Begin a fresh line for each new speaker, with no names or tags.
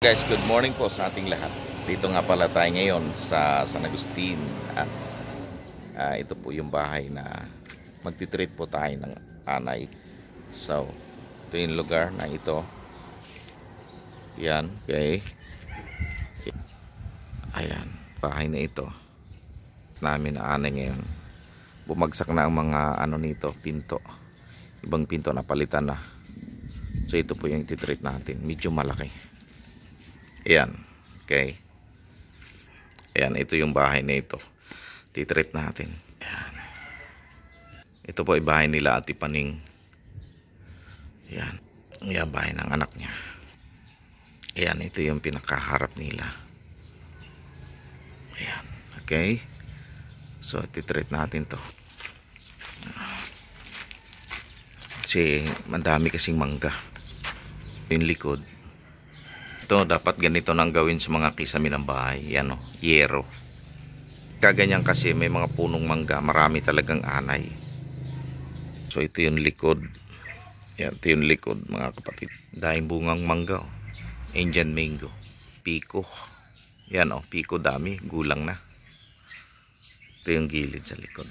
Guys, good morning po sa ating lahat. Dito nga pala tayo ngayon sa San Agustin at ito po yung bahay na magtitreat po tayo ng anay. So, ito yung lugar na ito. Yan, okay. Ayan, bahay na ito. Namin na anay ngayon. Bumagsak na ang mga nito, pinto. Ibang pinto na palitan na. So, ito po yung titreat natin. Medyo malaki. Ayan, okay. Ayan, ito yung bahay na ito. Titreat natin. Ayan. Ito po ay bahay nila Ate Paning. Ayan. Ayan, bahay ng anak niya. Ayan, ito yung pinakaharap nila. Ayan, okay. So, titreat natin to. Kasi, madami kasing mangga. Yung likod. Ito, dapat ganito nang gawin sa mga kisame ng bahay. Yan o, yero. Kaganyan kasi may mga punong mangga. Marami talagang anay. So, ito yung likod. Yan, ito yung likod mga kapatid. Dahil bungang mangga o. Indian mango. Piko. Yan o, piko dami. Gulang na. Ito yung gilid sa likod.